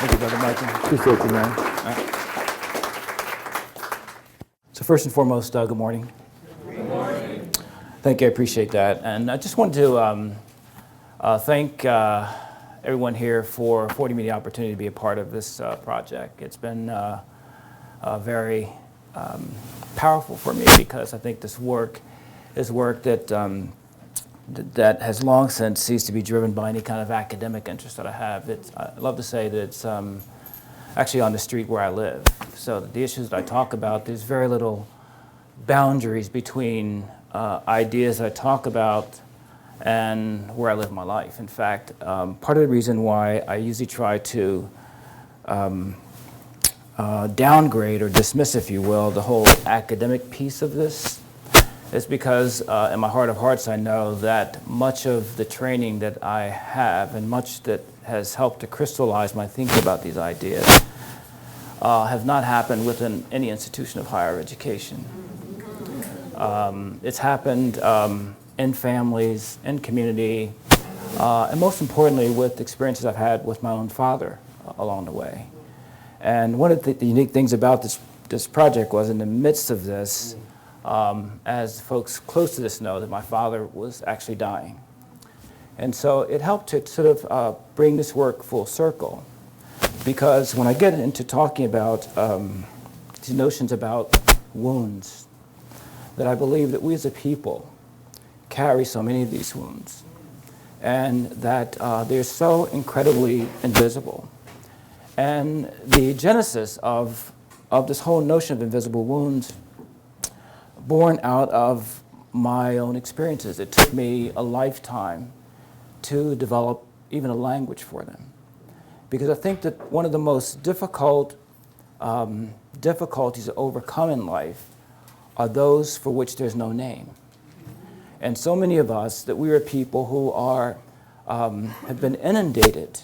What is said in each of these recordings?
Thank you, Brother Michael. Appreciate you, man. So first and foremost, good morning. Good morning. Thank you, I appreciate that. And I just wanted to thank everyone here for affording me the opportunity to be a part of this project. It's been very powerful for me because I think this work is work that that has long since ceased to be driven by any kind of academic interest that I have. I love to say that it's actually on the street where I live. So the issues that I talk about, there's very little boundaries between ideas that I talk about and where I live my life. In fact, part of the reason why I usually try to downgrade or dismiss, if you will, the whole academic piece of this is because in my heart of hearts I know that much of the training that I have and much that has helped to crystallize my thinking about these ideas have not happened within any institution of higher education. It's happened in families, in community, and most importantly with experiences I've had with my own father along the way. And one of the unique things about this project was in the midst of this, as folks close to this know, that my father was actually dying. And so it helped to sort of bring this work full circle, because when I get into talking about these notions about wounds, that I believe that we as a people carry so many of these wounds, and that they're so incredibly invisible. And the genesis of this whole notion of invisible wounds born out of my own experiences. It took me a lifetime to develop even a language for them. Because I think that one of the most difficult difficulties to overcome in life are those for which there's no name. And so many of us, that we are people who are, have been inundated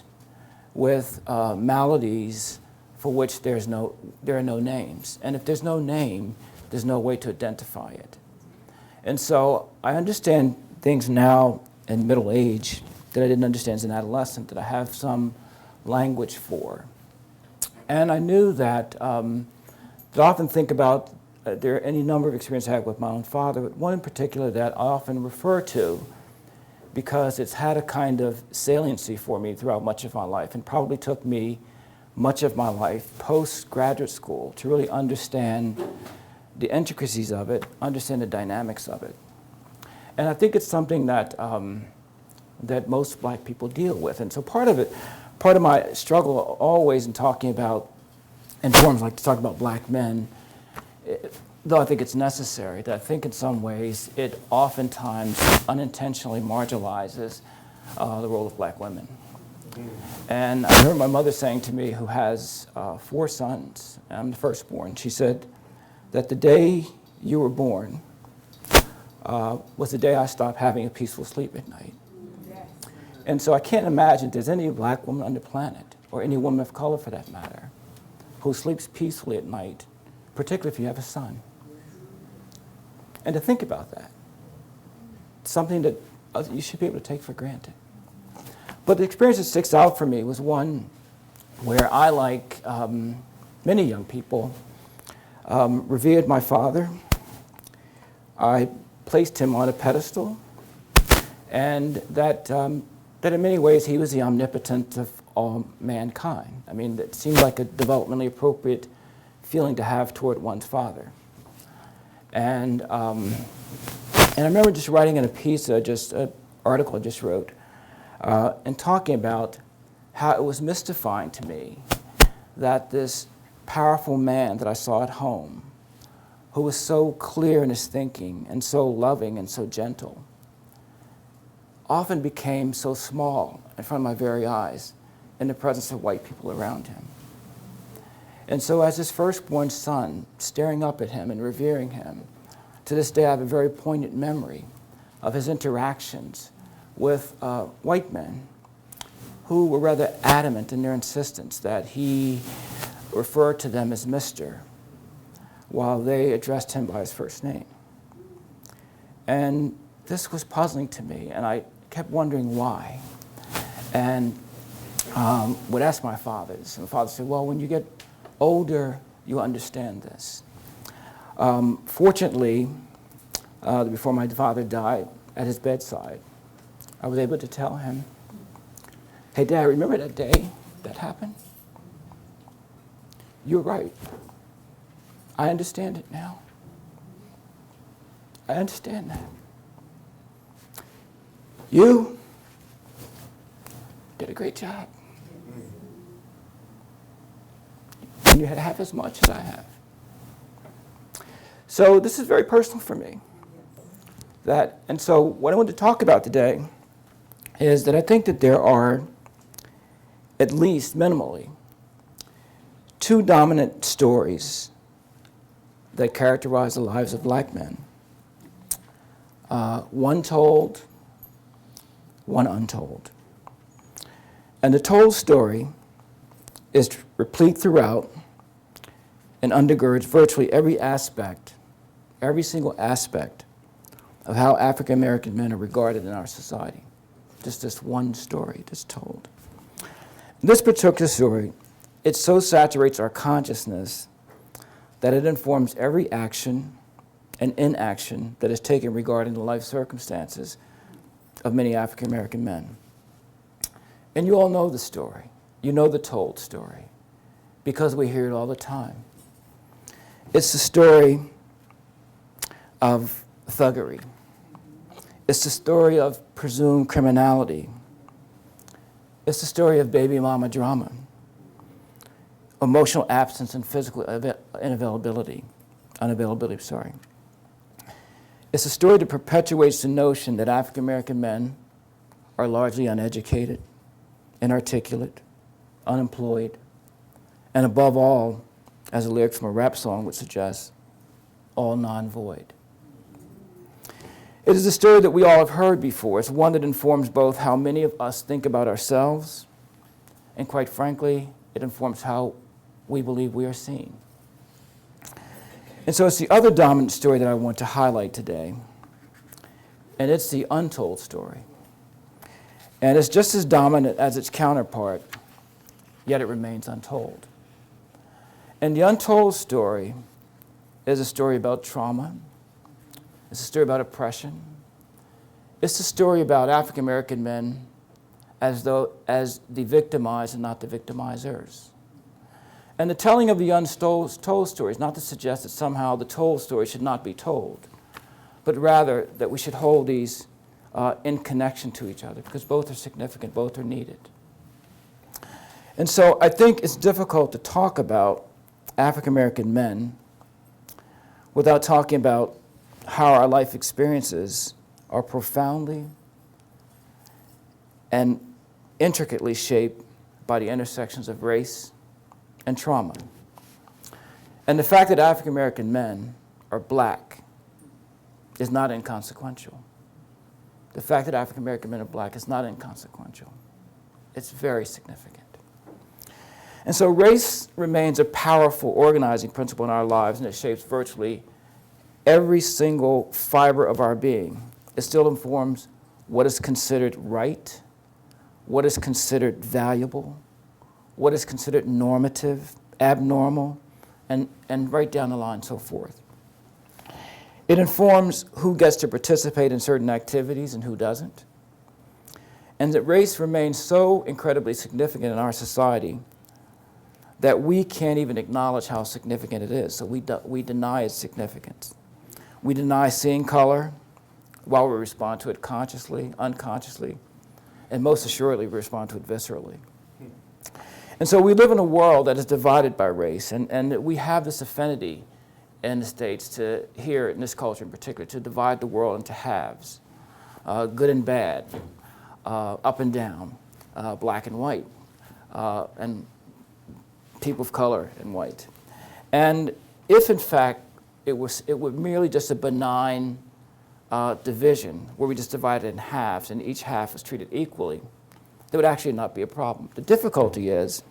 with maladies for which there are no names. And if there's no name, there's no way to identify it. And so I understand things now in middle age that I didn't understand as an adolescent, that I have some language for. And I knew that, that I often think about, there are any number of experiences I had with my own father, but one in particular that I often refer to because it's had a kind of saliency for me throughout much of my life, and probably took me much of my life post-graduate school to really understand the intricacies of it, understand the dynamics of it. And I think it's something that, that most black people deal with. And so part of my struggle always in talking about, in forums like to talk about black men, though I think it's necessary, that I think in some ways it oftentimes unintentionally marginalizes the role of black women. And I remember my mother saying to me, who has 4 sons, and I'm the firstborn, she said that the day you were born was the day I stopped having a peaceful sleep at night. And so I can't imagine there's any black woman on the planet, or any woman of color for that matter, who sleeps peacefully at night, particularly if you have a son. And to think about that, it's something that you should be able to take for granted. But the experience that sticks out for me was one where I, like many young people, revered my father. I placed him on a pedestal, and that in many ways he was the omnipotent of all mankind. I mean, it seemed like a developmentally appropriate feeling to have toward one's father. And I remember just writing in a piece, an article I just wrote, and talking about how it was mystifying to me that this powerful man that I saw at home, who was so clear in his thinking and so loving and so gentle, often became so small in front of my very eyes in the presence of white people around him. And so as his firstborn son, staring up at him and revering him, to this day I have a very poignant memory of his interactions with white men who were rather adamant in their insistence that he refer to them as Mr., while they addressed him by his first name. And this was puzzling to me, and I kept wondering why. And would ask my fathers. And the father said, well, when you get older, you understand this. Fortunately, before my father died, at his bedside, I was able to tell him, hey, Dad, remember that day that happened? You're right. I understand it now. I understand that. You did a great job. And you had half as much as I have. So this is very personal for me. And so what I want to talk about today is that I think that there are, at least minimally, two dominant stories that characterize the lives of black men. One told, one untold. And the told story is replete throughout and undergirds virtually every aspect, every single aspect of how African American men are regarded in our society. Just this one story that's told. This particular story, it so saturates our consciousness that it informs every action and inaction that is taken regarding the life circumstances of many African American men. And you all know the story. You know the told story because we hear it all the time. It's the story of thuggery. It's the story of presumed criminality. It's the story of baby mama drama, emotional absence and physical unavailability. It's a story that perpetuates the notion that African American men are largely uneducated, inarticulate, unemployed, and above all, as the lyrics from a rap song would suggest, all non-void. It is a story that we all have heard before. It's one that informs both how many of us think about ourselves, and quite frankly, it informs how we believe we are seen. And so it's the other dominant story that I want to highlight today, and it's the untold story. And it's just as dominant as its counterpart, yet it remains untold. And the untold story is a story about trauma. It's a story about oppression. It's a story about African American men as the victimized and not the victimizers. And the telling of the untold story is not to suggest that somehow the told story should not be told, but rather that we should hold these in connection to each other because both are significant, both are needed. And so I think it's difficult to talk about African American men without talking about how our life experiences are profoundly and intricately shaped by the intersections of race and trauma. And the fact that African American men are black is not inconsequential. The fact that African American men are black is not inconsequential. It's very significant. And so race remains a powerful organizing principle in our lives, and it shapes virtually every single fiber of our being. It still informs what is considered right, what is considered valuable, what is considered normative, abnormal, and right down the line, so forth. It informs who gets to participate in certain activities and who doesn't. And that race remains so incredibly significant in our society that we can't even acknowledge how significant it is. So we deny its significance. We deny seeing color while we respond to it consciously, unconsciously, and most assuredly we respond to it viscerally. And so we live in a world that is divided by race, and we have this affinity in the States to, here in this culture in particular, to divide the world into halves, good and bad, up and down, black and white, and people of color and white. And if in fact it were merely just a benign division where we just divided it in halves and each half is treated equally, there would actually not be a problem. The difficulty is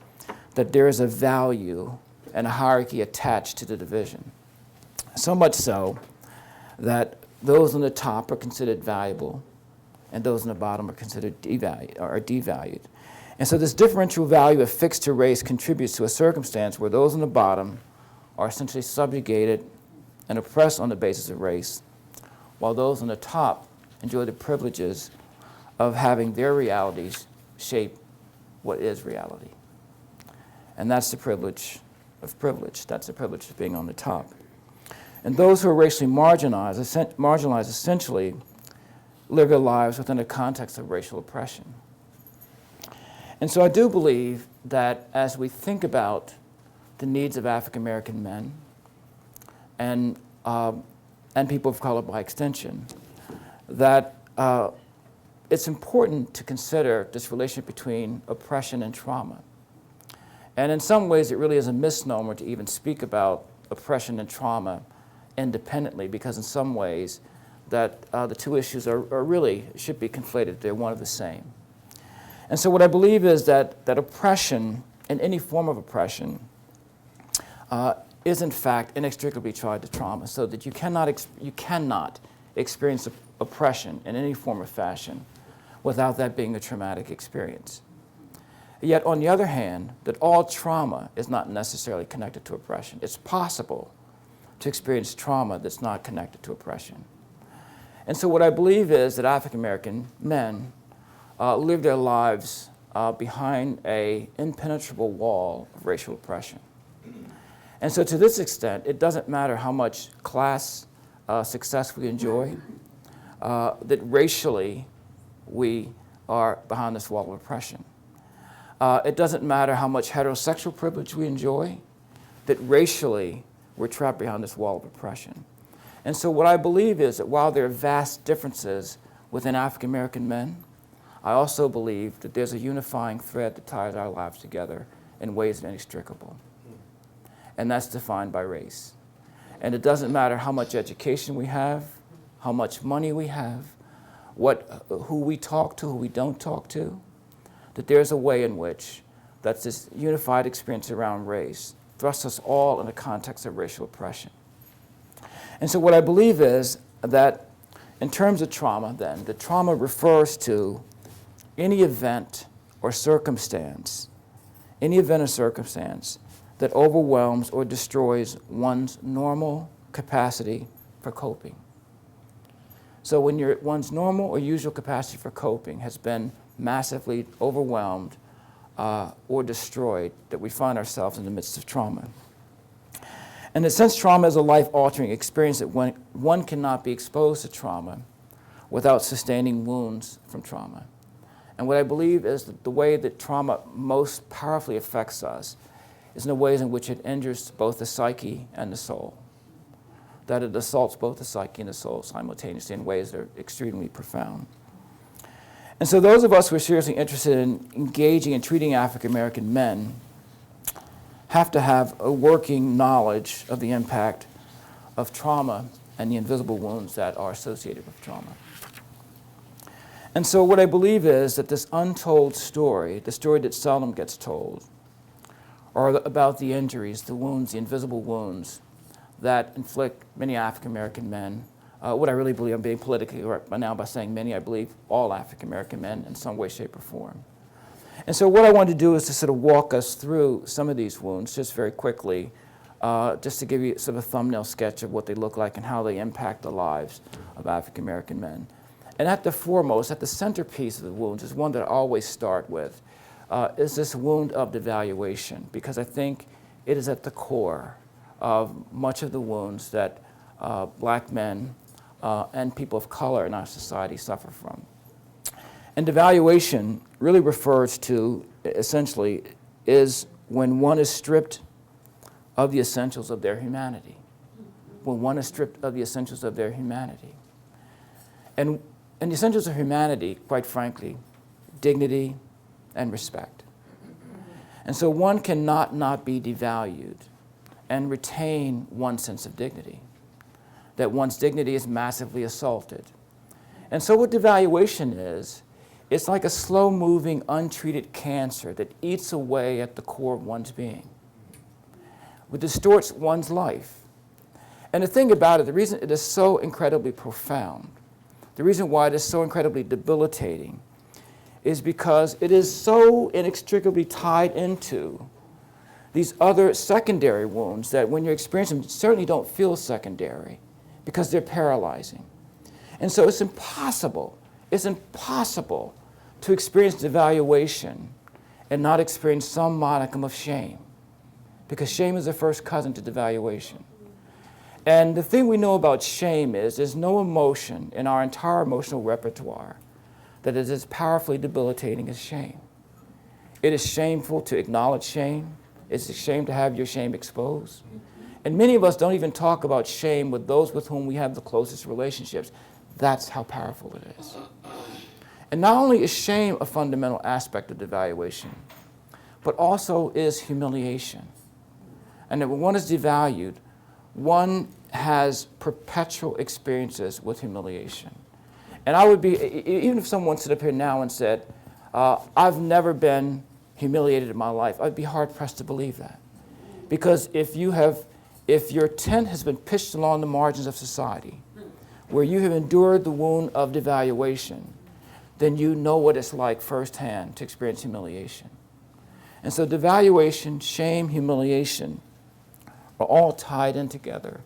that there is a value and a hierarchy attached to the division. So much so that those on the top are considered valuable and those on the bottom are considered devalued. And so this differential value affixed to race contributes to a circumstance where those on the bottom are essentially subjugated and oppressed on the basis of race, while those on the top enjoy the privileges of having their realities shape what is reality. And that's the privilege of privilege. That's the privilege of being on the top. And those who are racially marginalized essentially live their lives within a context of racial oppression. And so I do believe that as we think about the needs of African American men and people of color by extension, that it's important to consider this relationship between oppression and trauma. And in some ways, it really is a misnomer to even speak about oppression and trauma independently, because in some ways, that the two issues are really should be conflated. They're one of the same. And so what I believe is that oppression, and any form of oppression, is in fact inextricably tied to trauma, so that you cannot experience oppression in any form or fashion without that being a traumatic experience. Yet on the other hand, that all trauma is not necessarily connected to oppression. It's possible to experience trauma that's not connected to oppression. And so what I believe is that African American men live their lives behind an impenetrable wall of racial oppression. And so to this extent, it doesn't matter how much class success we enjoy, that racially we are behind this wall of oppression. It doesn't matter how much heterosexual privilege we enjoy, that racially we're trapped behind this wall of oppression. And so what I believe is that while there are vast differences within African American men, I also believe that there's a unifying thread that ties our lives together in ways that are inextricable. And that's defined by race. And it doesn't matter how much education we have, how much money we have, who we talk to, who we don't talk to, that there's a way in which that's this unified experience around race thrusts us all in the context of racial oppression. And so what I believe is that in terms of trauma then, the trauma refers to any event or circumstance that overwhelms or destroys one's normal capacity for coping. So when one's normal or usual capacity for coping has been massively overwhelmed or destroyed, that we find ourselves in the midst of trauma. And in a sense, trauma is a life-altering experience that one cannot be exposed to trauma without sustaining wounds from trauma. And what I believe is that the way that trauma most powerfully affects us is in the ways in which it injures both the psyche and the soul. That it assaults both the psyche and the soul simultaneously in ways that are extremely profound. And so those of us who are seriously interested in engaging and treating African American men have to have a working knowledge of the impact of trauma and the invisible wounds that are associated with trauma. And so what I believe is that this untold story, the story that seldom gets told, are about the injuries, the wounds, the invisible wounds that inflict many African American men. What I really believe, I'm being politically correct by now by saying many, I believe all African American men in some way, shape, or form. And so what I want to do is to sort of walk us through some of these wounds just very quickly, just to give you sort of a thumbnail sketch of what they look like and how they impact the lives of African American men. And at the foremost, at the centerpiece of the wounds is one that I always start with, is this wound of devaluation, because I think it is at the core of much of the wounds that black men and people of color in our society suffer from. And devaluation really refers to, essentially, is when one is stripped of the essentials of their humanity. When one is stripped of the essentials of their humanity. And the essentials of humanity, quite frankly, dignity and respect. And so one cannot not be devalued and retain one's sense of dignity, that one's dignity is massively assaulted. And so what devaluation is, it's like a slow-moving, untreated cancer that eats away at the core of one's being. It distorts one's life. And the thing about it, the reason it is so incredibly profound, the reason why it is so incredibly debilitating, is because it is so inextricably tied into these other secondary wounds that when you experience them, you certainly don't feel secondary because they're paralyzing. And so it's impossible to experience devaluation and not experience some modicum of shame, because shame is the first cousin to devaluation. And the thing we know about shame is there's no emotion in our entire emotional repertoire that is as powerfully debilitating as shame. It is shameful to acknowledge shame. It's a shame to have your shame exposed. And many of us don't even talk about shame with those with whom we have the closest relationships. That's how powerful it is. And not only is shame a fundamental aspect of devaluation, but also is humiliation. And that when one is devalued, one has perpetual experiences with humiliation. And I would be, even if someone stood up here now and said, I've never been humiliated in my life, I'd be hard-pressed to believe that. Because if your tent has been pitched along the margins of society, where you have endured the wound of devaluation, then you know what it's like firsthand to experience humiliation. And so devaluation, shame, humiliation are all tied in together.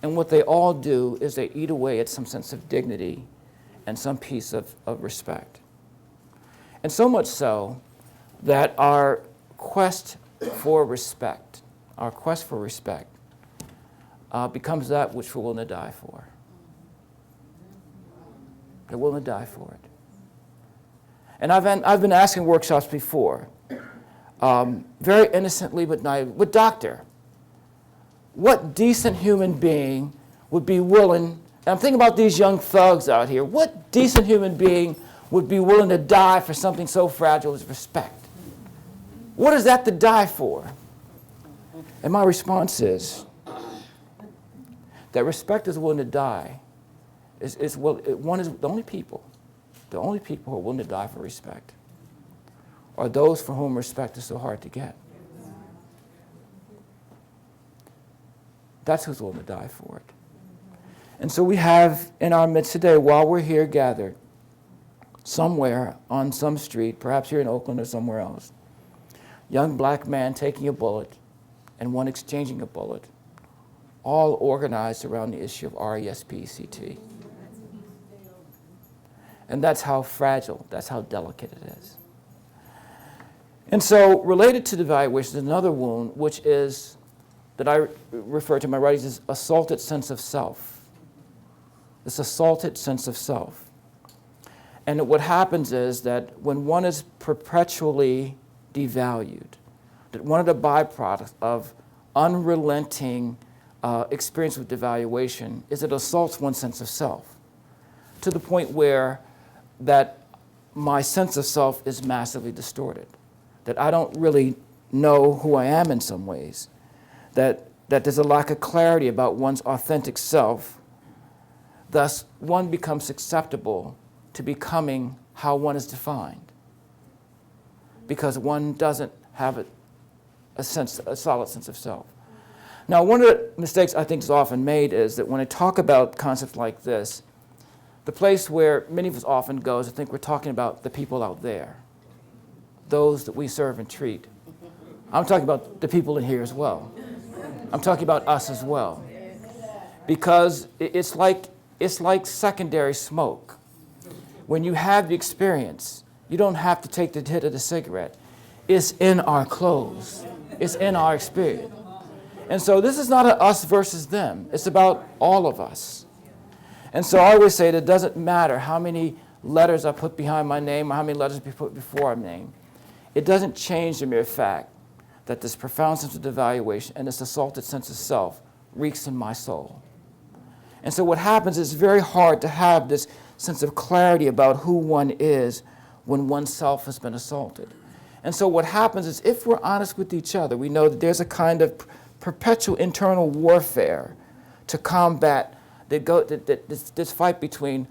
And what they all do is they eat away at some sense of dignity and some piece of respect. And so much so that our quest for respect becomes that which we're willing to die for. They're willing to die for it. And I've been asking workshops before, very innocently but naively, but doctor, what decent human being would be willing, and I'm thinking about these young thugs out here, what decent human being would be willing to die for something so fragile as respect? What is that to die for? And my response is that respect is willing to die. One is the only people who are willing to die for respect are those for whom respect is so hard to get. That's who's willing to die for it. And so we have in our midst today, while we're here gathered, somewhere on some street, perhaps here in Oakland or somewhere else, young black man taking a bullet and one exchanging a bullet, all organized around the issue of RESPCT. And that's how fragile, that's how delicate it is. And so related to devaluation is another wound, which is, that I refer to in my writings as assaulted sense of self. This assaulted sense of self. And what happens is that when one is perpetually devalued, that one of the byproducts of unrelenting experience with devaluation is it assaults one's sense of self to the point where that my sense of self is massively distorted, that I don't really know who I am in some ways, that there's a lack of clarity about one's authentic self. Thus, one becomes susceptible to becoming how one is defined because one doesn't have a solid sense of self. Now, one of the mistakes I think is often made is that when I talk about concepts like this, the place where many of us often go is I think we're talking about the people out there, those that we serve and treat. I'm talking about the people in here as well. I'm talking about us as well. Because it's like secondary smoke. When you have the experience, you don't have to take the hit of the cigarette. It's in our clothes. It's in our experience. And so this is not an us versus them. It's about all of us. And so I always say that it doesn't matter how many letters I put behind my name or how many letters I put before my name. It doesn't change the mere fact that this profound sense of devaluation and this assaulted sense of self reeks in my soul. And so what happens is it's very hard to have this sense of clarity about who one is when oneself has been assaulted. And so what happens is if we're honest with each other, we know that there's a kind of perpetual internal warfare to combat this fight between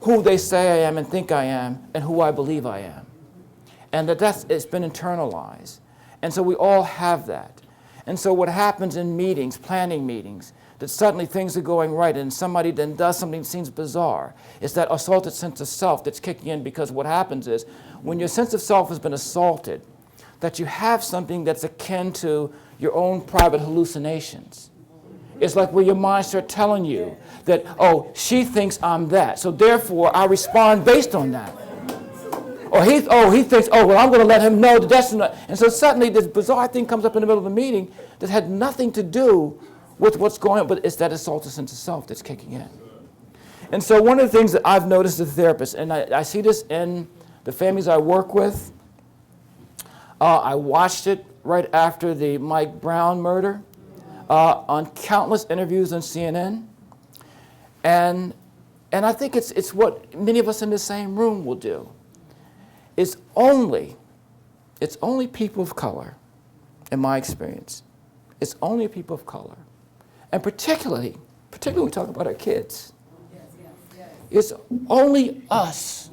who they say I am and think I am and who I believe I am. And it's been internalized. And so we all have that. And so what happens in meetings, planning meetings, that suddenly things are going right and somebody then does something that seems bizarre. It's that assaulted sense of self that's kicking in, because what happens is when your sense of self has been assaulted, that you have something that's akin to your own private hallucinations. It's like where your mind starts telling you that, oh, she thinks I'm that, so therefore I respond based on that. Or he thinks, oh, well, I'm going to let him know that that's not. And so suddenly this bizarre thing comes up in the middle of the meeting that had nothing to do with what's going on, but it's that assaulted sense of self that's kicking in. And so one of the things that I've noticed as a therapist, and I see this in the families I work with, I watched it right after the Mike Brown murder on countless interviews on CNN. And I think it's what many of us in the same room will do. It's only people of color, in my experience. It's only people of color. And particularly when we talk about our kids. It's only us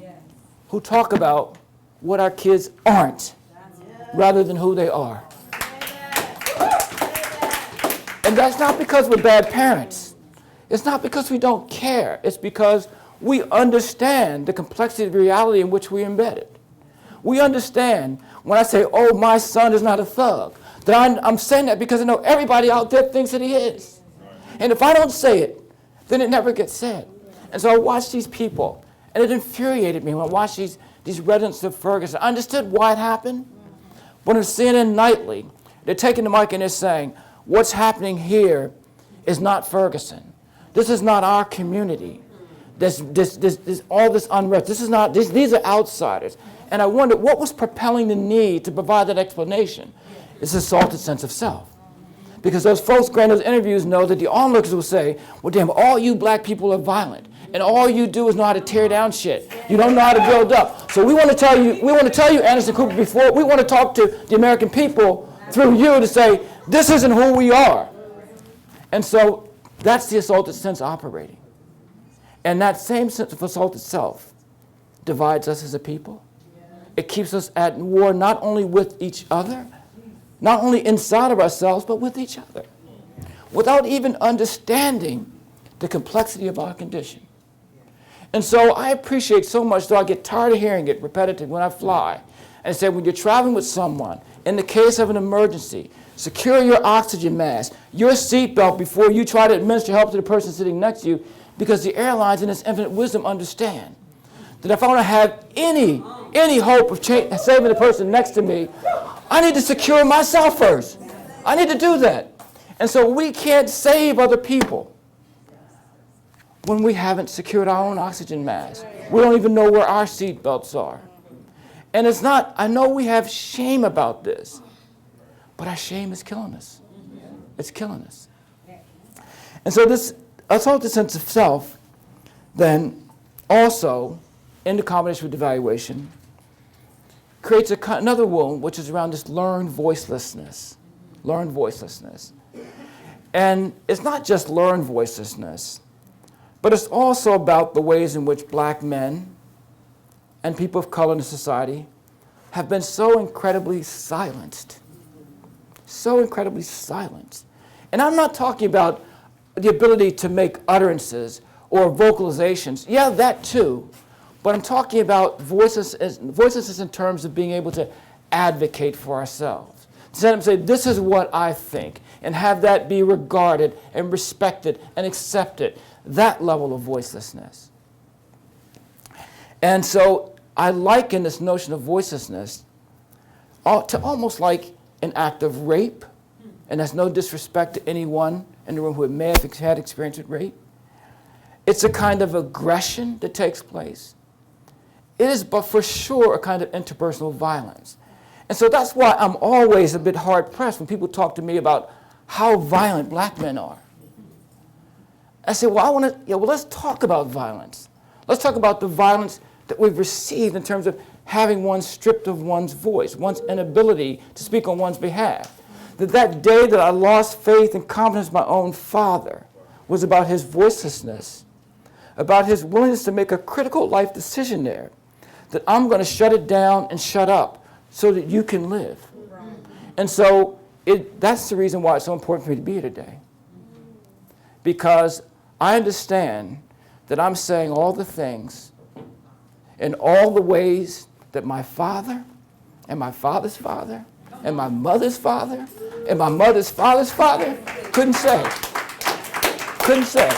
who talk about what our kids aren't rather than who they are. And that's not because we're bad parents. It's not because we don't care. It's because we understand the complexity of the reality in which we're embedded. We understand when I say, oh, my son is not a thug, that I'm saying that because I know everybody out there thinks that he is. And if I don't say it, then it never gets said. And so I watched these people, and it infuriated me when I watched these residents of Ferguson. I understood why it happened. But on CNN Nightly, they're taking the mic and they're saying, what's happening here is not Ferguson. This is not our community. This all this unrest. This is not. These are outsiders. And I wondered what was propelling the need to provide that explanation. It's assaulted sense of self. Because those folks granting those interviews know that the onlookers will say, well, damn, all you black people are violent. And all you do is know how to tear down shit. You don't know how to build up. So we want to tell you, Anderson Cooper, before we want to talk to the American people through you to say, this isn't who we are. And so that's the assaulted sense operating. And that same sense of assaulted self divides us as a people. It keeps us at war not only with each other, not only inside of ourselves, but with each other, without even understanding the complexity of our condition. And so I appreciate so much, though I get tired of hearing it repetitive when I fly, and say when you're traveling with someone, in the case of an emergency, secure your oxygen mask, your seatbelt before you try to administer help to the person sitting next to you, because the airlines in its infinite wisdom understand that if I want to have any hope of saving the person next to me, I need to secure myself first. I need to do that. And so we can't save other people when we haven't secured our own oxygen mask. We don't even know where our seat belts are. And it's not, I know we have shame about this, but our shame is killing us. It's killing us. And so this assaulted sense of self then also, in the combination with devaluation, creates another wound, which is around this learned voicelessness. Learned voicelessness. And it's not just learned voicelessness, but it's also about the ways in which black men and people of color in the society have been so incredibly silenced. So incredibly silenced. And I'm not talking about the ability to make utterances or vocalizations. Yeah, that too. But I'm talking about voicelessness in terms of being able to advocate for ourselves. To say, this is what I think, and have that be regarded and respected and accepted. That level of voicelessness. And so I liken this notion of voicelessness to almost like an act of rape, and that's no disrespect to anyone in the room who may have had experience with rape. It's a kind of aggression that takes place. It is, but for sure, a kind of interpersonal violence. And so that's why I'm always a bit hard-pressed when people talk to me about how violent black men are. I say, well, let's talk about violence. Let's talk about the violence that we've received in terms of having one stripped of one's voice, one's inability to speak on one's behalf. That day that I lost faith and confidence in my own father was about his voicelessness, about his willingness to make a critical life decision there, that I'm going to shut it down and shut up so that you can live. And so that's the reason why it's so important for me to be here today. because I understand that I'm saying all the things in all the ways that my father and my father's father and my mother's father and my mother's father's father couldn't say. Couldn't say.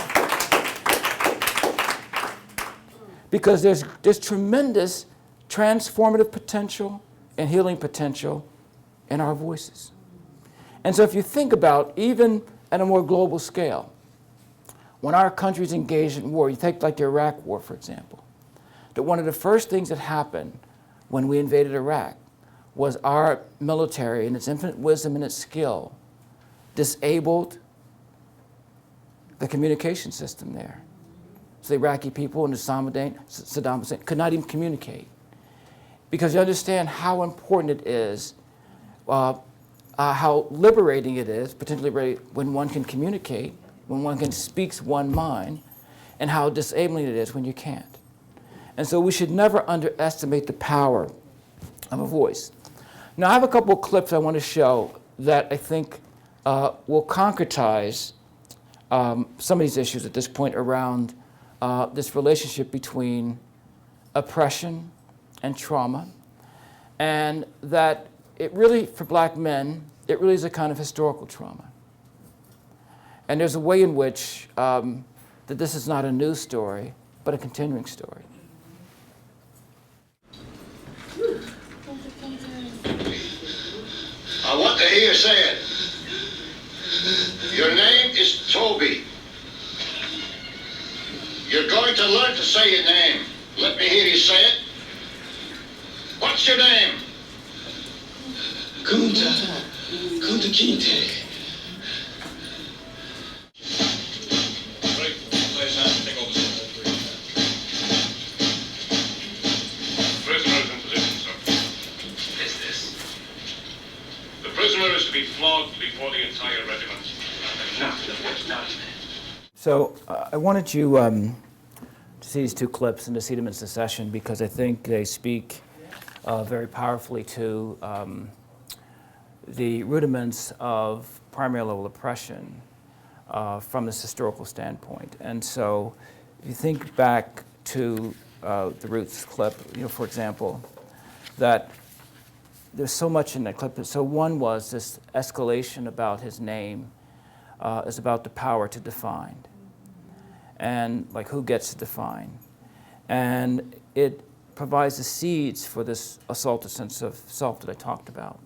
Because there's tremendous transformative potential and healing potential in our voices. And so if you think about, even at a more global scale, when our countries engaged in war, you take like the Iraq War, for example, that one of the first things that happened when we invaded Iraq was our military, in its infinite wisdom and its skill, disabled the communication system there. So the Iraqi people and Saddam Hussein could not even communicate. Because you understand how important it is, how liberating it is, potentially liberating, when one can communicate, when one can speak one mind, and how disabling it is when you can't. And so we should never underestimate the power of a voice. Now I have a couple of clips I want to show that I think will concretize some of these issues at this point around this relationship between oppression and trauma, and that it really, for black men, it really is a kind of historical trauma. And there's a way in which that this is not a news story, but a continuing story. I want to hear you say it. Your name is Toby. You're going to learn to say your name. Let me hear you say it. What's your name? Kunta Kinte. Prisoners in position, sir. Is this? The prisoner is to be flogged before the entire regiment. Not the voice, not. So I wanted you to see these two clips and to see them in succession because I think they speak very powerfully to the rudiments of primary level oppression from this historical standpoint. And so if you think back to the Roots clip, for example, that there's so much in that clip. So one was this escalation about his name is about the power to define. And like who gets to define. And it provides the seeds for this assaulted sense of self that I talked about.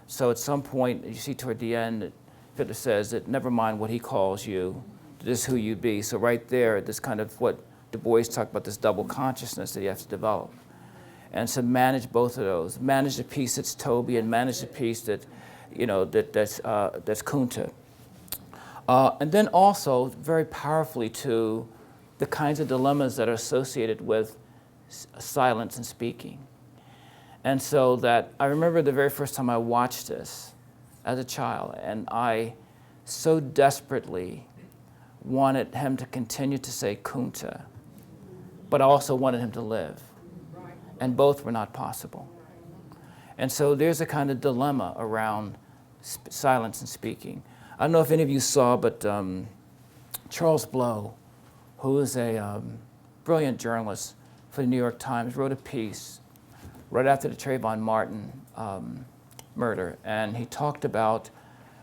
So at some point, you see toward the end, Hitler says that never mind what he calls you, this is who you be. So right there, this kind of what Du Bois talked about, this double consciousness that you have to develop. And so manage both of those. Manage the piece that's Toby and manage the piece that, that's Kunta. And then also, very powerfully to the kinds of dilemmas that are associated with silence and speaking. And so that I remember the very first time I watched this as a child, and I so desperately wanted him to continue to say Kunta, but I also wanted him to live. And both were not possible. And so there's a kind of dilemma around silence and speaking. I don't know if any of you saw, but Charles Blow, who is a brilliant journalist for the New York Times, wrote a piece right after the Trayvon Martin murder. And he talked about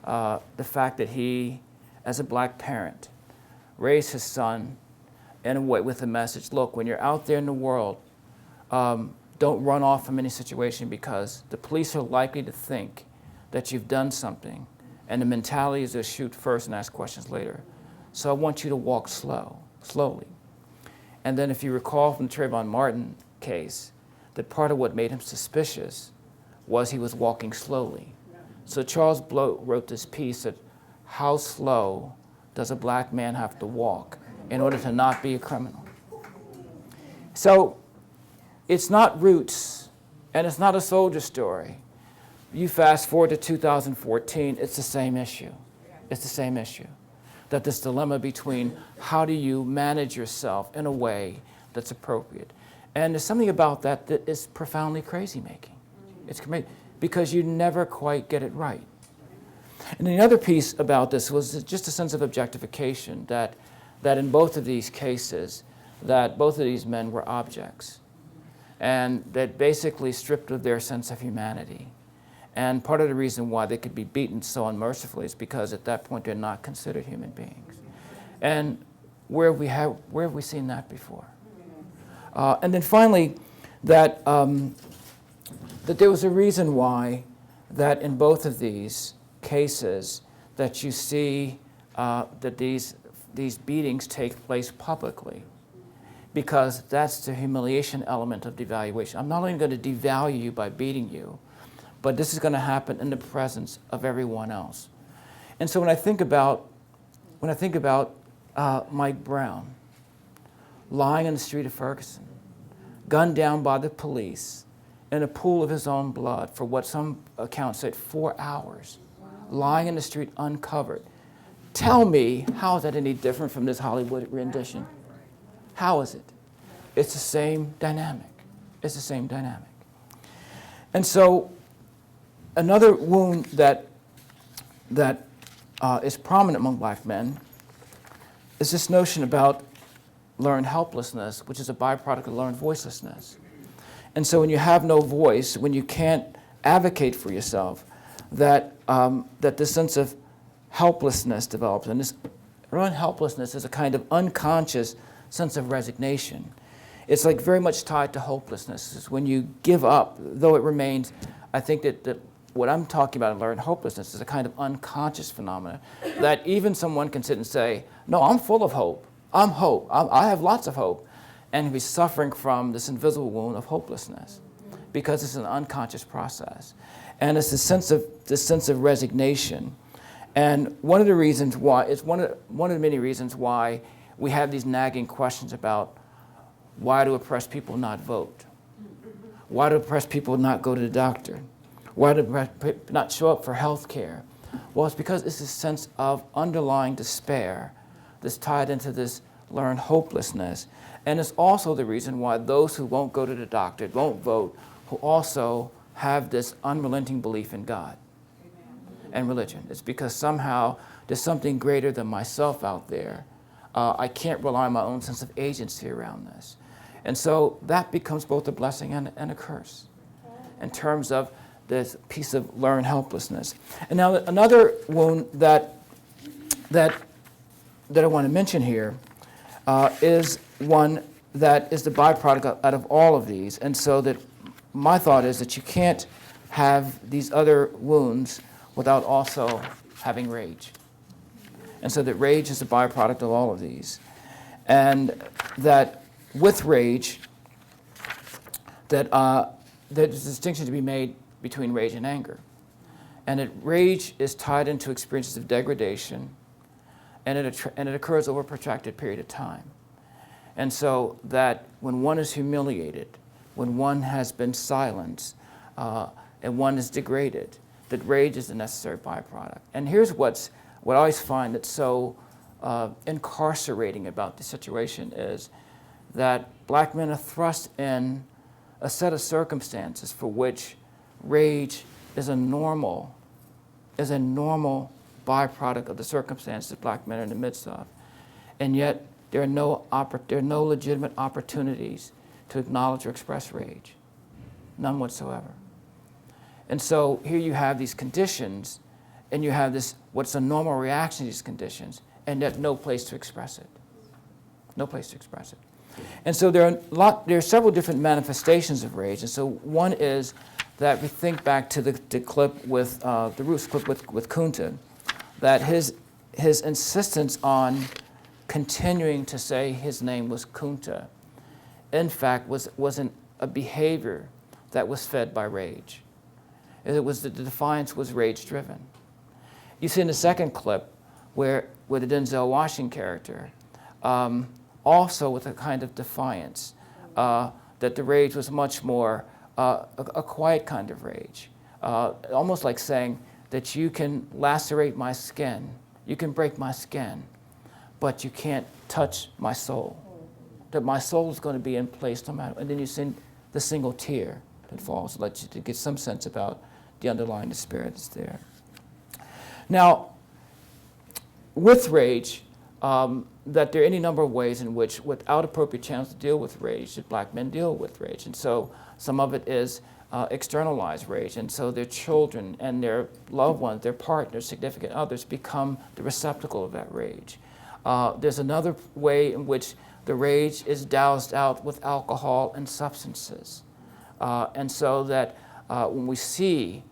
the fact that he, as a black parent, raised his son in a way with a message, look, when you're out there in the world, don't run off from any situation because the police are likely to think that you've done something. And the mentality is to shoot first and ask questions later. So I want you to walk slowly. And then if you recall from the Trayvon Martin case, that part of what made him suspicious was he was walking slowly. So Charles Blow wrote this piece that how slow does a black man have to walk in order to not be a criminal? So it's not Roots, and it's not a soldier story. You fast forward to 2014, it's the same issue. It's the same issue. That this dilemma between how do you manage yourself in a way that's appropriate. And there's something about that that is profoundly crazy making. It's crazy because you never quite get it right. And the other piece about this was just a sense of objectification, that in both of these cases, that both of these men were objects, and that basically stripped of their sense of humanity. And part of the reason why they could be beaten so unmercifully is because at that point they're not considered human beings. And where have we seen that before? And then finally, that there was a reason why that in both of these cases that you see that these beatings take place publicly, because that's the humiliation element of devaluation. I'm not only going to devalue you by beating you, but this is going to happen in the presence of everyone else. And so when I think about Mike Brown lying in the street of Ferguson, gunned down by the police in a pool of his own blood for what some accounts said 4 hours, lying in the street uncovered. Tell me, how is that any different from this Hollywood rendition? How is it? It's the same dynamic. It's the same dynamic. And so another wound that is prominent among black men is this notion about learned helplessness, which is a byproduct of learned voicelessness. And so when you have no voice, when you can't advocate for yourself, that this sense of helplessness develops. And this learned helplessness is a kind of unconscious sense of resignation. It's like very much tied to hopelessness. It's when you give up, though it remains, I think that what I'm talking about in learned hopelessness is a kind of unconscious phenomenon that even someone can sit and say, no, I'm full of hope. I'm hope. I have lots of hope. And be suffering from this invisible wound of hopelessness because it's an unconscious process. And it's this sense of resignation. And one of the reasons why, it's one of the many reasons why we have these nagging questions about why do oppressed people not vote? Why do oppressed people not go to the doctor? Why do oppressed people not show up for health care? Well, it's because it's a sense of underlying despair that's tied into this learned hopelessness. And it's also the reason why those who won't go to the doctor, won't vote, who also have this unrelenting belief in God and religion. It's because somehow there's something greater than myself out there. I can't rely on my own sense of agency around this. And so that becomes both a blessing and a curse in terms of this piece of learned helplessness. And now another wound that I want to mention here is one that is the byproduct out of all of these. And so that my thought is that you can't have these other wounds without also having rage. And so that rage is a byproduct of all of these. And that with rage, that there's a distinction to be made between rage and anger. And that rage is tied into experiences of degradation, and it occurs over a protracted period of time. And so that when one is humiliated, when one has been silenced, and one is degraded, that rage is a necessary byproduct. And here's what I always find that's so incarcerating about the situation is that black men are thrust in a set of circumstances for which rage is a normal byproduct of the circumstances that black men are in the midst of. And yet there are no legitimate opportunities to acknowledge or express rage, none whatsoever. And so here you have these conditions, and you have this, what's a normal reaction to these conditions, and yet no place to express it. No place to express it. And so there are several different manifestations of rage. And so one is that we think back to the clip with, the Roots clip with Kunta, that his insistence on continuing to say his name was Kunta, in fact, wasn't a behavior that was fed by rage. It was the defiance was rage-driven. You see in the second clip where the Denzel Washington character, also with a kind of defiance, that the rage was much more a quiet kind of rage, almost like saying that you can lacerate my skin, you can break my skin, but you can't touch my soul. That my soul is going to be in place no matter. And then you see the single tear that falls, let you to get some sense about the underlying despair that's there. Now, with rage, that there are any number of ways in which, without appropriate channels to deal with rage, that black men deal with rage. And so some of it is externalized rage. And so their children and their loved ones, their partners, significant others, become the receptacle of that rage. There's another way in which the rage is doused out with alcohol and substances. And so that when we see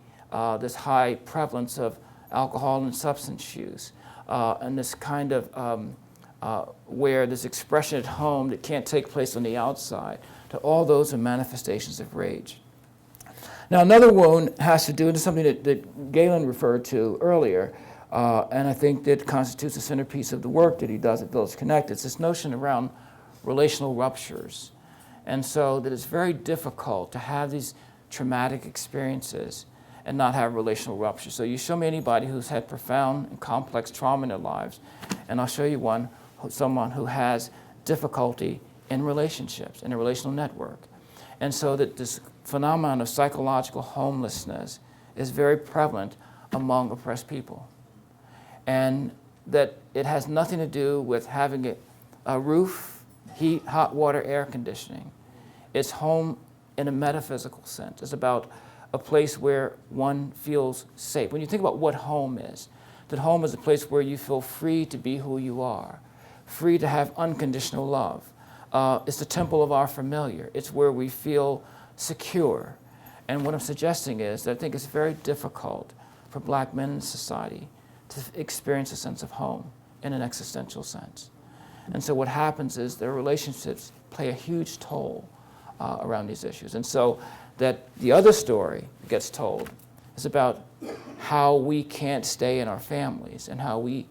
this high prevalence of alcohol and substance use, and this kind of where this expression at home that can't take place on the outside, to all those are manifestations of rage. Now, another wound has to do with something that Galen referred to earlier, and I think that constitutes the centerpiece of the work that he does at Village Connect. It's this notion around relational ruptures. And so that it's very difficult to have these traumatic experiences and not have relational ruptures. So you show me anybody who's had profound and complex trauma in their lives, and I'll show you someone who has difficulty in relationships, in a relational network. And so that this phenomenon of psychological homelessness is very prevalent among oppressed people. And that it has nothing to do with having a roof, heat, hot water, air conditioning. It's home in a metaphysical sense. It's about a place where one feels safe. When you think about what home is, that home is a place where you feel free to be who you are, free to have unconditional love. It's the temple of our familiar. It's where we feel secure. And what I'm suggesting is that I think it's very difficult for black men in society to experience a sense of home in an existential sense. And so what happens is their relationships play a huge toll around these issues. And so that the other story that gets told is about how we can't stay in our families and how we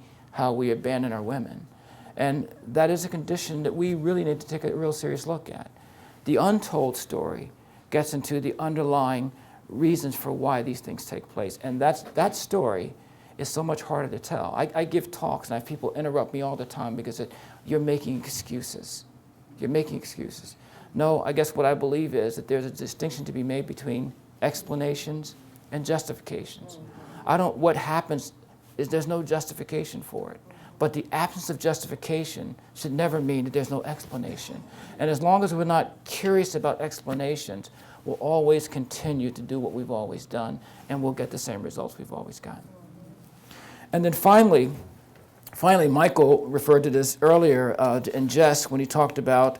abandon our women. And that is a condition that we really need to take a real serious look at. The untold story gets into the underlying reasons for why these things take place. And that story is so much harder to tell. I give talks and I have people interrupt me all the time because you're making excuses. You're making excuses. No, I guess what I believe is that there's a distinction to be made between explanations and justifications. What happens is there's no justification for it. But the absence of justification should never mean that there's no explanation. And as long as we're not curious about explanations, we'll always continue to do what we've always done, and we'll get the same results we've always gotten. And then finally, Michael referred to this earlier in jest when he talked about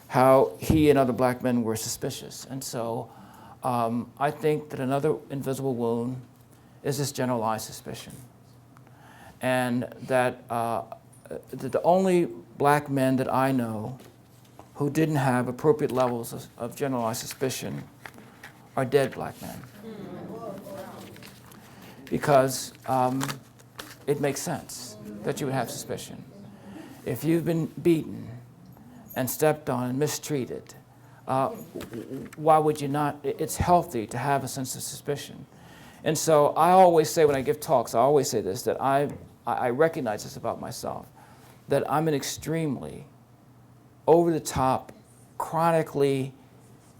how he and other black men were suspicious. And so I think that another invisible wound is this generalized suspicion. And that the only black men that I know who didn't have appropriate levels of generalized suspicion are dead black men. Because it makes sense that you would have suspicion. If you've been beaten and stepped on and mistreated, why would you not? It's healthy to have a sense of suspicion. And so I always say when I give talks, I always say this, that I recognize this about myself, that I'm an extremely over-the-top, chronically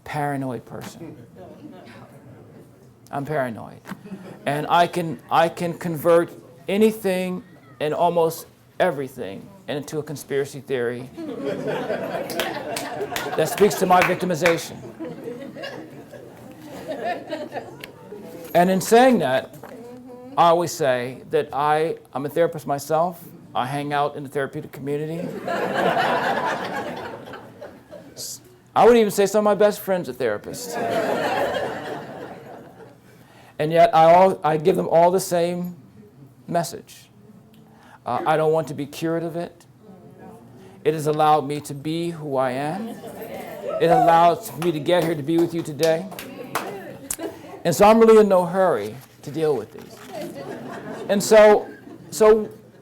paranoid person. I'm paranoid. And I can convert anything and almost everything into a conspiracy theory that speaks to my victimization. And in saying that, I always say that I'm a therapist myself. I hang out in the therapeutic community. I would even say some of my best friends are therapists. And yet I give them all the same message. I don't want to be cured of it. It has allowed me to be who I am. It allows me to get here to be with you today. And so I'm really in no hurry to deal with these. And so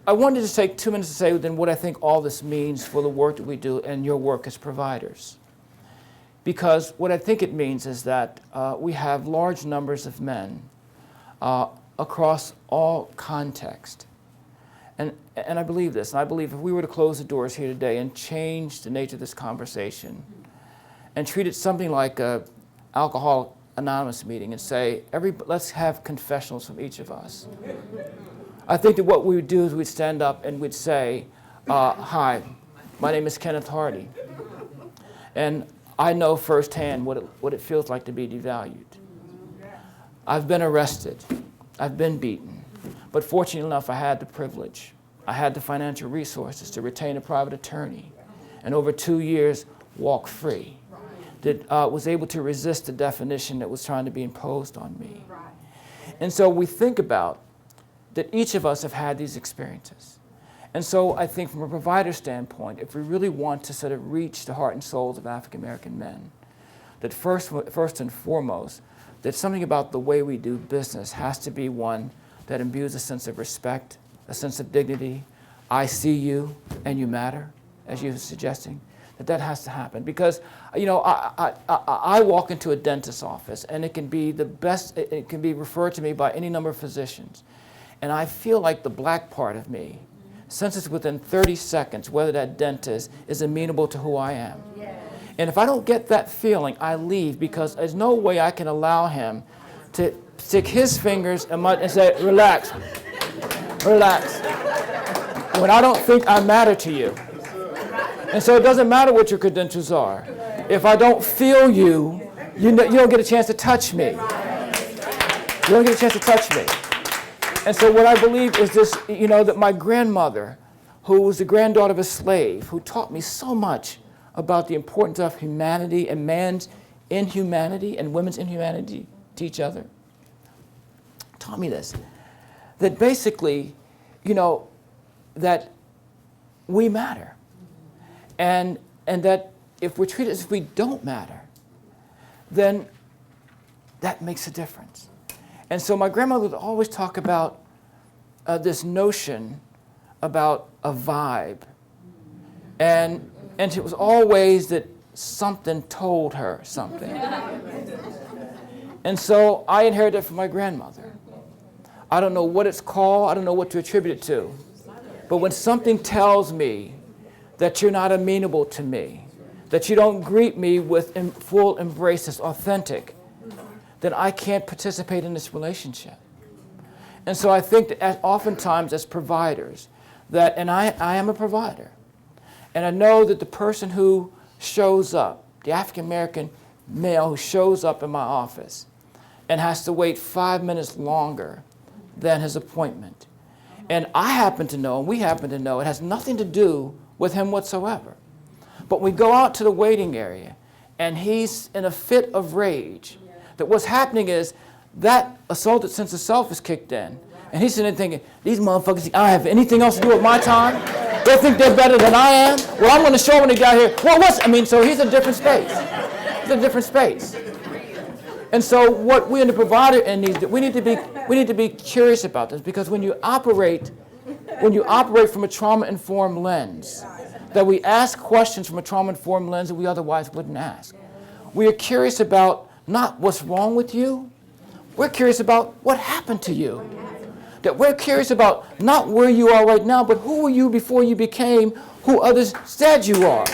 I wanted to just take 2 minutes to say then what I think all this means for the work that we do and your work as providers. Because what I think it means is that we have large numbers of men across all contexts. And I believe this, and I believe if we were to close the doors here today and change the nature of this conversation and treat it something like a Alcoholics Anonymous meeting and say, let's have confessionals from each of us. I think that what we would do is we'd stand up and we'd say, hi, my name is Kenneth Hardy, and I know firsthand what it feels like to be devalued. I've been arrested. I've been beaten. But fortunately enough, I had the privilege. I had the financial resources to retain a private attorney, and over 2 years, walk free. That was able to resist the definition that was trying to be imposed on me. And so we think about that each of us have had these experiences. And so I think from a provider standpoint, if we really want to sort of reach the heart and souls of African American men, that first and foremost, that something about the way we do business has to be one that imbues a sense of respect, a sense of dignity. I see you and you matter, as you were suggesting. That has to happen, because I walk into a dentist's office and it can be the best, it can be referred to me by any number of physicians, and I feel like the black part of me senses within 30 seconds whether that dentist is amenable to who I am. And if I don't get that feeling, I leave, because there's no way I can allow him to stick his fingers in my and say, relax, relax, when I don't think I matter to you. And so it doesn't matter what your credentials are. If I don't feel you, you don't get a chance to touch me. You don't get a chance to touch me. And so what I believe is this, that my grandmother, who was the granddaughter of a slave, who taught me so much about the importance of humanity and man's inhumanity and women's inhumanity to each other, taught me this, that basically, that we matter. And that if we're treated as if we don't matter, then that makes a difference. And so my grandmother would always talk about this notion about a vibe. And it was always that something told her something. And so I inherited it from my grandmother. I don't know what it's called. I don't know what to attribute it to. But when something tells me that you're not amenable to me, that you don't greet me with full embrace as authentic, then I can't participate in this relationship. And so I think that oftentimes as providers, and I am a provider, and I know that the person who shows up, the African American male who shows up in my office and has to wait 5 minutes longer than his appointment, and I happen to know, and we happen to know, it has nothing to do with him whatsoever. But we go out to the waiting area, and he's in a fit of rage. That what's happening is that assaulted sense of self is kicked in. And he's sitting there thinking, these motherfuckers, I don't have anything else to do with my time. They think they're better than I am. Well, I'm going to show them when they get here. Well, so he's in a different space. He's in a different space. And so what we in the provider end need, we need to be curious about this, because when you operate from a trauma-informed lens, that we ask questions from a trauma-informed lens that we otherwise wouldn't ask. We are curious about not what's wrong with you. We're curious about what happened to you. That we're curious about not where you are right now, but who were you before you became who others said you are.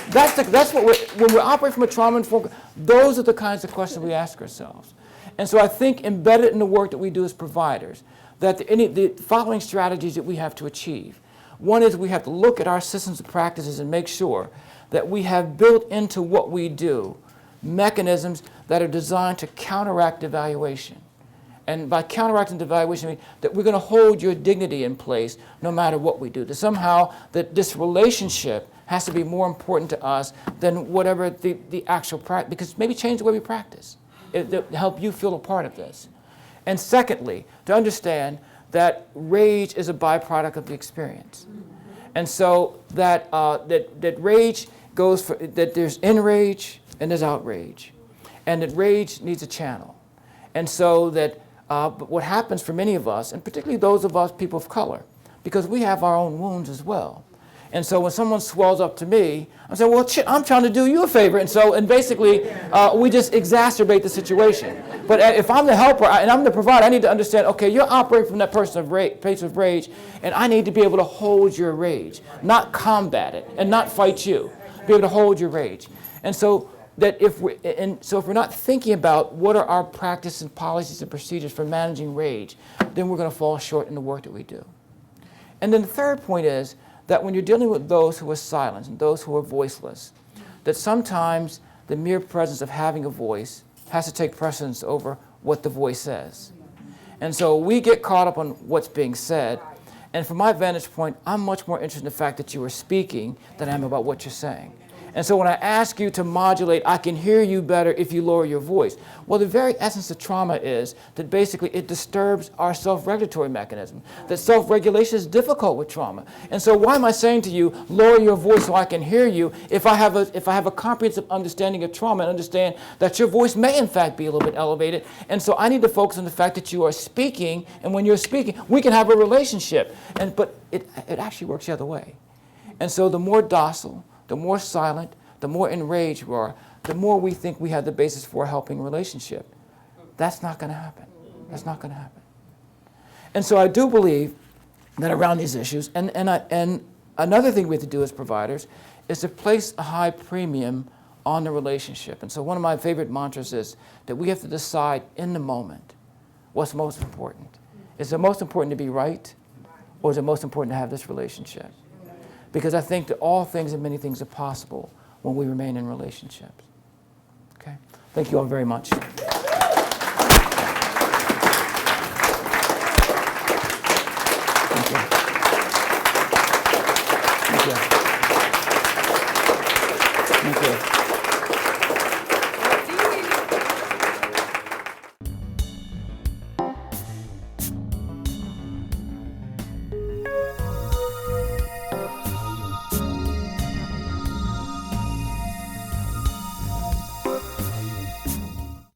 That's what when we operate from a trauma-informed, those are the kinds of questions we ask ourselves. And so I think embedded in the work that we do as providers, that the following strategies that we have to achieve. One is we have to look at our systems and practices and make sure that we have built into what we do mechanisms that are designed to counteract devaluation. And by counteracting devaluation, I mean that we're going to hold your dignity in place no matter what we do. That somehow that this relationship has to be more important to us than whatever the actual practice, because maybe change the way we practice to help you feel a part of this. And secondly, to understand that rage is a byproduct of the experience. And so that rage goes for, that there's enrage and there's outrage. And that rage needs a channel. And so that but what happens for many of us, and particularly those of us people of color, because we have our own wounds as well. And so when someone swells up to me, I'm saying, well, shit, I'm trying to do you a favor. And basically, we just exacerbate the situation. But if I'm the helper and I'm the provider, I need to understand, okay, you're operating from that place of rage, and I need to be able to hold your rage, not combat it, and not fight you. Be able to hold your rage. And so that if if we're not thinking about what are our practices and policies and procedures for managing rage, then we're going to fall short in the work that we do. And then the third point is that when you're dealing with those who are silent and those who are voiceless, that sometimes the mere presence of having a voice has to take precedence over what the voice says. And so we get caught up on what's being said. And from my vantage point, I'm much more interested in the fact that you are speaking than I am about what you're saying. And so when I ask you to modulate, I can hear you better if you lower your voice. Well, the very essence of trauma is that basically it disturbs our self-regulatory mechanism, that self-regulation is difficult with trauma. And so why am I saying to you, lower your voice so I can hear you, if I have a comprehensive understanding of trauma and understand that your voice may in fact be a little bit elevated. And so I need to focus on the fact that you are speaking, and when you're speaking, we can have a relationship. But it actually works the other way. And so the more docile, the more silent, the more enraged we are, the more we think we have the basis for a helping relationship. That's not going to happen. That's not going to happen. And so I do believe that around these issues, and another thing we have to do as providers is to place a high premium on the relationship. And so one of my favorite mantras is that we have to decide in the moment what's most important. Is it most important to be right, or is it most important to have this relationship? Because I think that all things and many things are possible when we remain in relationships. Okay? Thank you all very much. Thank you. Thank you. Thank you.